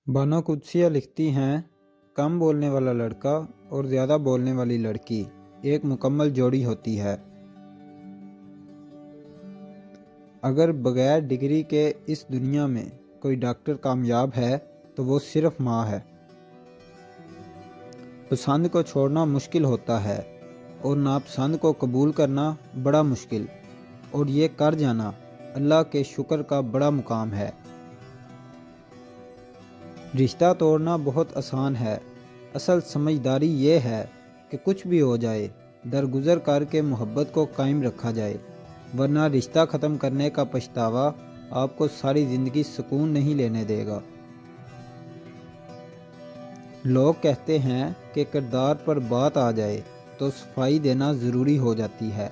बानो कुद्सिया लिखती हैं, कम बोलने वाला लड़का और ज़्यादा बोलने वाली लड़की एक मुकम्मल जोड़ी होती है। अगर बगैर डिग्री के इस दुनिया में कोई डॉक्टर कामयाब है तो वो सिर्फ माँ है। पसंद को छोड़ना मुश्किल होता है और नापसंद को कबूल करना बड़ा मुश्किल, और ये कर जाना अल्लाह के शुक्र का बड़ा मुकाम है। रिश्ता तोड़ना बहुत आसान है, असल समझदारी ये है कि कुछ भी हो जाए दरगुजर करके मोहब्बत को कायम रखा जाए, वरना रिश्ता ख़त्म करने का पछतावा आपको सारी ज़िंदगी सुकून नहीं लेने देगा। लोग कहते हैं कि किरदार पर बात आ जाए तो सफाई देना ज़रूरी हो जाती है।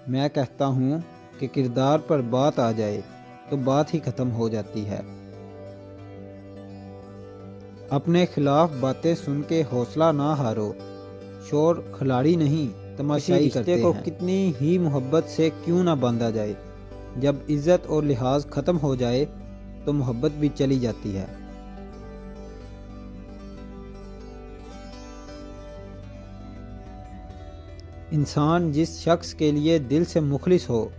मैं कहता हूँ कि किरदार पर बात आ जाए तो बात ही ख़त्म हो जाती है। अपने खिलाफ बातें सुन के हौसला ना हारो, शोर खिलाड़ी नहीं तमाशाई करते हैं। को कितनी ही मोहब्बत से क्यों ना बांधा जाए, जब इज्जत और लिहाज ख़त्म हो जाए तो मोहब्बत भी चली जाती है। इंसान जिस शख्स के लिए दिल से मुखलिस हो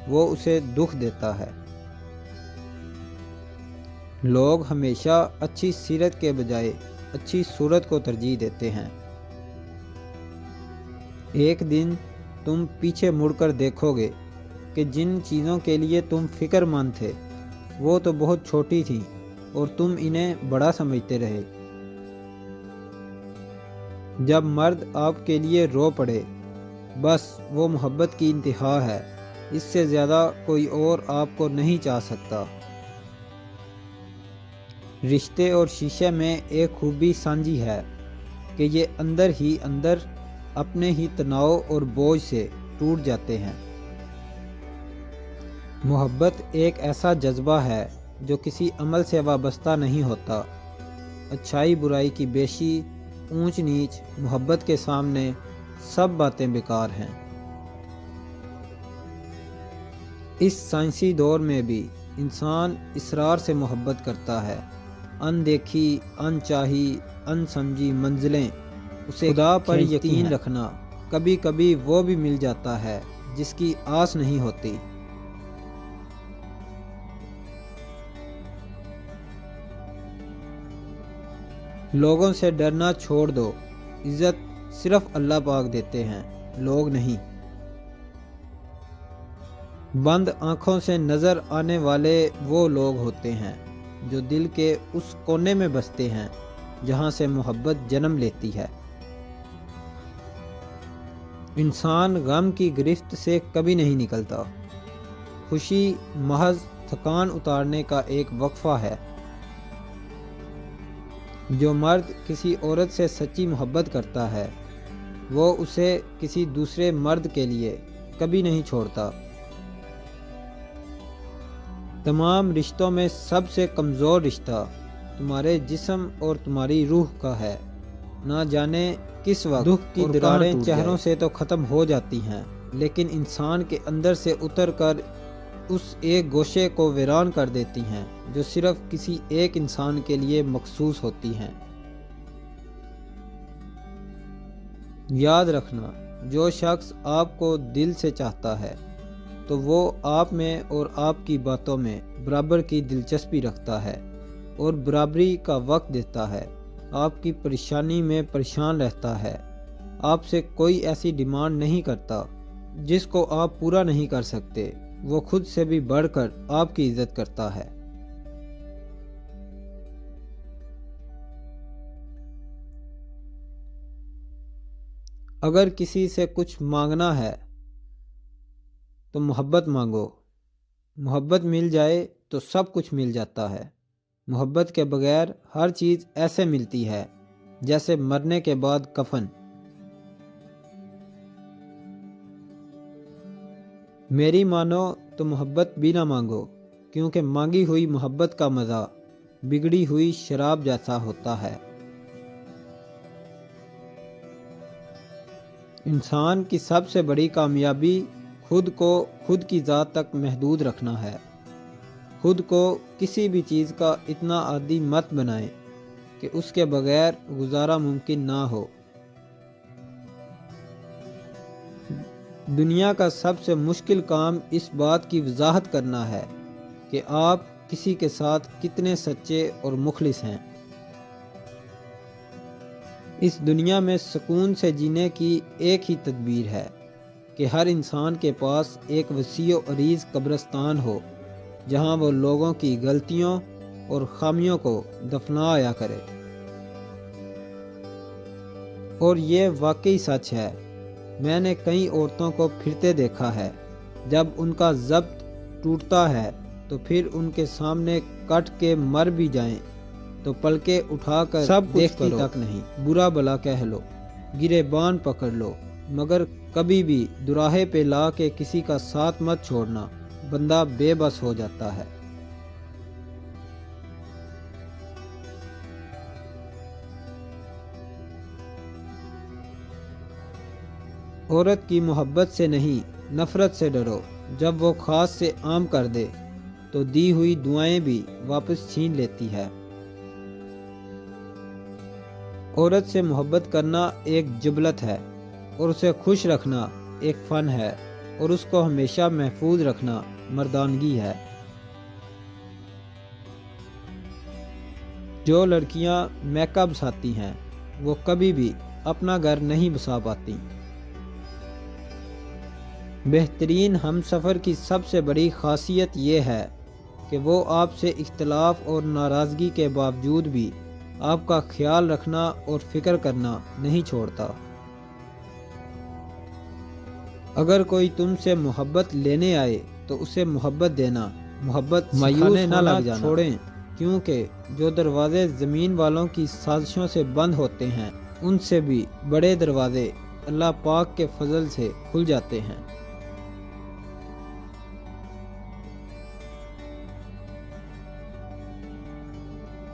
वो उसे दुख देता है। लोग हमेशा अच्छी सीरत के बजाय अच्छी सूरत को तरजीह देते हैं। एक दिन तुम पीछे मुड़कर देखोगे कि जिन चीज़ों के लिए तुम फिक्रमंद थे वो तो बहुत छोटी थीं और तुम इन्हें बड़ा समझते रहे। जब मर्द आपके लिए रो पड़े, बस वो मोहब्बत की इंतहा है, इससे ज़्यादा कोई और आपको नहीं चाह सकता। रिश्ते और शीशे में एक खूबी सांझी है कि ये अंदर ही अंदर अपने ही तनाव और बोझ से टूट जाते हैं। मोहब्बत एक ऐसा जज्बा है जो किसी अमल से वाबस्ता नहीं होता। अच्छाई बुराई की बेशी, ऊंच नीच, मोहब्बत के सामने सब बातें बेकार हैं। इस साइंसी दौर में भी इंसान इसरार से मोहब्बत करता है। अनदेखी, अनचाही, अनसमझी मंजिलें उसे खुदा पर यकीन रखना, कभी कभी वो भी मिल जाता है जिसकी आस नहीं होती। लोगों से डरना छोड़ दो, इज्जत सिर्फ अल्लाह पाक देते हैं, लोग नहीं। बंद आंखों से नजर आने वाले वो लोग होते हैं जो दिल के उस कोने में बसते हैं जहां से मोहब्बत जन्म लेती है। इंसान गम की गिरफ्त से कभी नहीं निकलता। खुशी महज थकान उतारने का एक वक्फा है। जो मर्द किसी औरत से सच्ची मोहब्बत करता है वो उसे किसी दूसरे मर्द के लिए कभी नहीं छोड़ता। तमाम रिश्तों में सबसे कमज़ोर रिश्ता तुम्हारे जिस्म और तुम्हारी रूह का है। ना जाने किस वक्त दुख की दरारें चेहरों से तो ख़त्म हो जाती हैं, लेकिन इंसान के अंदर से उतर कर उस एक गोशे को वीरान कर देती हैं जो सिर्फ किसी एक इंसान के लिए मखसूस होती हैं। याद रखना, जो शख्स आपको दिल से चाहता है तो वो आप में और आपकी बातों में बराबर की दिलचस्पी रखता है और बराबरी का वक्त देता है। आपकी परेशानी में परेशान रहता है। आपसे कोई ऐसी डिमांड नहीं करता जिसको आप पूरा नहीं कर सकते। वो खुद से भी बढ़कर आपकी इज्जत करता है। अगर किसी से कुछ मांगना है तो मोहब्बत मांगो। मोहब्बत मिल जाए तो सब कुछ मिल जाता है। मोहब्बत के बगैर हर चीज़ ऐसे मिलती है जैसे मरने के बाद कफन। मेरी मानो तो मोहब्बत भी ना मांगो, क्योंकि मांगी हुई मोहब्बत का मज़ा बिगड़ी हुई शराब जैसा होता है। इंसान की सबसे बड़ी कामयाबी खुद को खुद की ज़ात तक महदूद रखना है। خود کو کسی بھی چیز کا اتنا عادی مت بنائیں کہ اس کے بغیر گزارا ممکن نہ ہو۔ دنیا کا سب سے مشکل کام اس بات کی وضاحت کرنا ہے کہ آپ کسی کے ساتھ کتنے سچے اور مخلص ہیں۔ اس دنیا میں سکون سے جینے کی ایک ہی تدبیر ہے کہ ہر انسان کے پاس ایک وسیع و عریض قبرستان ہو جہاں وہ لوگوں کی غلطیوں اور خامیوں کو دفنایا کرے۔ اور یہ واقعی سچ ہے۔ میں نے کئی عورتوں کو پھرتے دیکھا ہے، جب ان کا ضبط ٹوٹتا ہے تو پھر ان کے سامنے کٹ کے مر بھی جائیں تو پلکیں اٹھا کر سب دیکھتی تک نہیں، برا بلا کہہ لو، گریبان پکڑ لو، مگر کبھی بھی دوراہے پہ لا کے کسی کا ساتھ مت چھوڑنا، بندہ بے بس ہو جاتا ہے۔ عورت کی محبت سے نہیں، نفرت سے ڈرو۔ جب وہ خاص سے عام کر دے تو دی ہوئی دعائیں بھی واپس چھین لیتی ہے۔ عورت سے محبت کرنا ایک جبلت ہے، اور اسے خوش رکھنا ایک فن ہے، اور اس کو ہمیشہ محفوظ رکھنا مردانگی ہے۔ جو لڑکیاں میک اپ بساتی ہیں وہ کبھی بھی اپنا گھر نہیں بسا پاتی۔ بہترین ہم سفر کی سب سے بڑی خاصیت یہ ہے کہ وہ آپ سے اختلاف اور ناراضگی کے باوجود بھی آپ کا خیال رکھنا اور فکر کرنا نہیں چھوڑتا۔ اگر کوئی تم سے محبت لینے آئے تو اسے محبت دینا، محبت مایوس نہ لگ جانا چھوڑیں، کیونکہ جو دروازے زمین والوں کی سازشوں سے بند ہوتے ہیں ان سے بھی بڑے دروازے اللہ پاک کے فضل سے کھل جاتے ہیں۔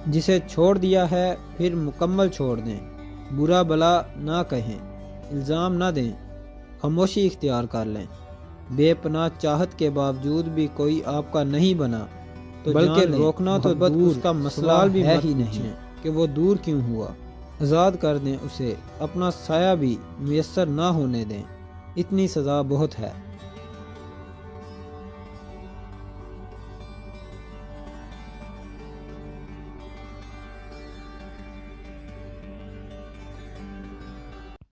جسے چھوڑ دیا ہے پھر مکمل چھوڑ دیں، برا بلا نہ کہیں، الزام نہ دیں، خاموشی اختیار کر لیں۔ بے پناہ چاہت کے باوجود بھی کوئی آپ کا نہیں بنا تو بلکہ روکنا تو دور، اس کا مسئلہ بھی ہے ہی نہیں کہ وہ دور کیوں ہوا۔ آزاد کر دیں اسے، اپنا سایہ بھی میسر نہ ہونے دیں، اتنی سزا بہت ہے۔